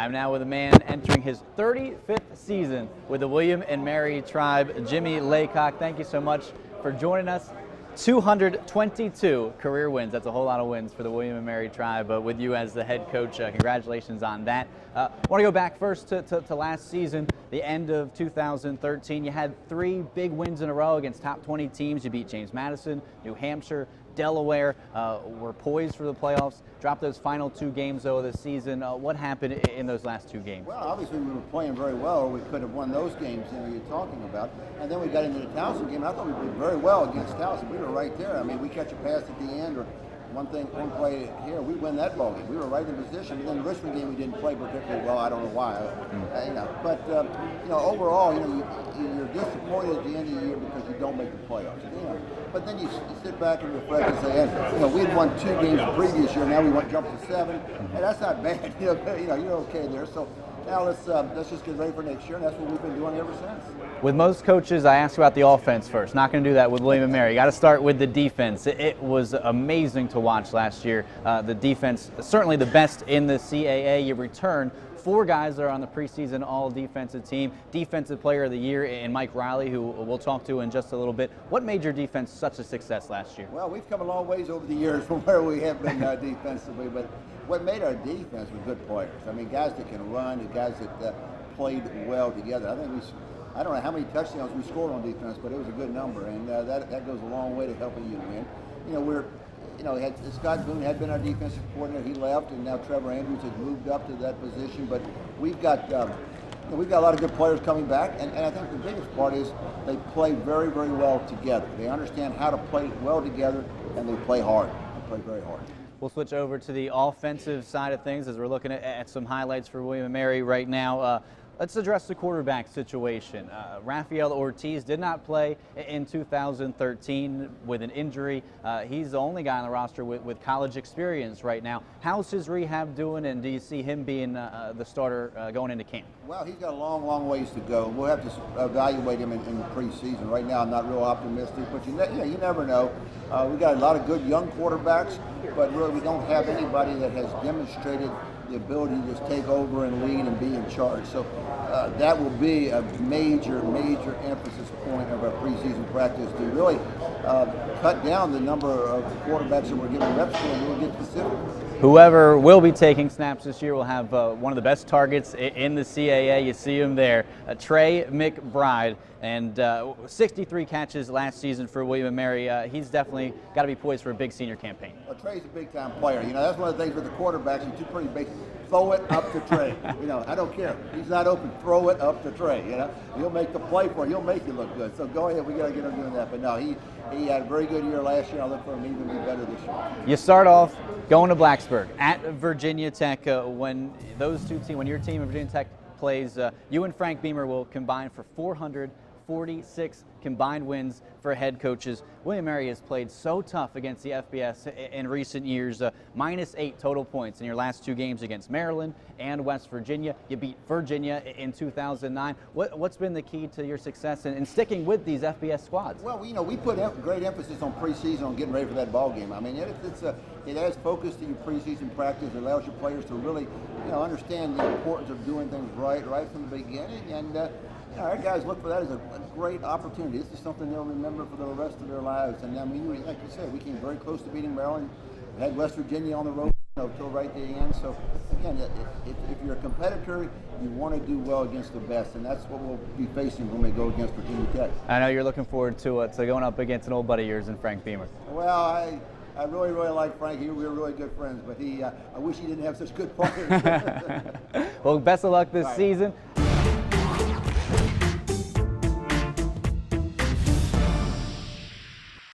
I'm now with a man entering his 35th season with the William and Mary Tribe, Jimmye Laycock. Thank you so much for joining us. 222 career wins. That's a whole lot of wins for the William and Mary Tribe with you as the head coach. Congratulations on that. I want to go back first to last season, the end of 2013. You had 3 big wins in a row against top 20 teams. You beat James Madison, New Hampshire, Delaware. Were poised for the playoffs. Dropped those final 2 games though of the season. What happened in those last 2 games? Well, obviously we were playing very well. We could have won those games that you're talking about. And then we got into the Towson game. I thought we did very well against Towson. We were right there. I mean, we catch a pass at the end or one play here, we win that ball game. We were right in position. And then the Richmond game we didn't play particularly well. I don't know why. But overall, you're disappointed at the end of the year because you don't make the playoffs. But then you sit back and reflect and say, we had won 2 games the previous year. Now we want to jump to 7. And that's not bad. You're okay there. So now let's just get ready for next year, and that's what we've been doing ever since. With most coaches, I ask about the offense first. Not going to do that with William and Mary. You got to start with the defense. It was amazing to watch last year. The defense, certainly the best in the CAA. You return 4 guys that are on the preseason all-defensive team. Defensive Player of the Year in Mike Riley, who we'll talk to in just a little bit. What made your defense such a success last year? Well, we've come a long ways over the years from where we have been defensively, but what made our defense was good players. I mean, guys that can run, and guys that played well together. I don't know how many touchdowns we scored on defense, but it was a good number, and that goes a long way to helping you win. Scott Boone had been our defensive coordinator. He left, and now Trevor Andrews has moved up to that position. But we've got a lot of good players coming back, and I think the biggest part is they play very, very well together. They understand how to play well together, and they play hard. They play very hard. We'll switch over to the offensive side of things as we're looking at some highlights for William and Mary right now. Let's address the quarterback situation. Rafael Ortiz did not play in 2013 with an injury. He's the only guy on the roster with college experience right now. How's his rehab doing, and do you see him being the starter going into camp? Well, he's got a long, long ways to go. We'll have to evaluate him in the preseason. Right now, I'm not real optimistic, but you never know. We got a lot of good young quarterbacks, but really we don't have anybody that has demonstrated the ability to just take over and lead and be in charge. So that will be a major, major emphasis point of our preseason practice to really cut down the number of quarterbacks that we're giving reps to and really get specific. Whoever will be taking snaps this year will have one of the best targets in the CAA. You see him there, Trey McBride, and 63 catches last season for William and Mary. He's definitely got to be poised for a big senior campaign. Well, Trey's a big-time player. That's one of the things with the quarterbacks. He's pretty big. Throw it up to Trey. I don't care. He's not open. Throw it up to Trey. He'll make the play for you. He'll make you look good. So go ahead. We got to get him doing that. But no, he had a very good year last year. I look for him to even be better this year. You start off going to Blacksburg at Virginia Tech. When your team at Virginia Tech plays, you and Frank Beamer will combine for 446 combined wins for head coaches. William Mary has played so tough against the FBS in recent years. -8 total points in your last 2 games against Maryland and West Virginia. You beat Virginia in 2009. What's been the key to your success in sticking with these FBS squads? Well, we put great emphasis on preseason, on getting ready for that ball game. I mean, it adds focus to your preseason practice. It allows your players to really, understand the importance of doing things right from the beginning. And our guys look for that as a great opportunity. This is something they'll remember for the rest of their lives. And I mean, like you said, we came very close to beating Maryland. We had West Virginia on the road until right at the end. So again, if you're a competitor, you want to do well against the best, and that's what we'll be facing when we go against Virginia Tech. I know you're looking forward to going up against an old buddy of yours in Frank Beamer. Well, I really, really like Frank. We were really good friends, but I wish he didn't have such good players. Well, best of luck this season.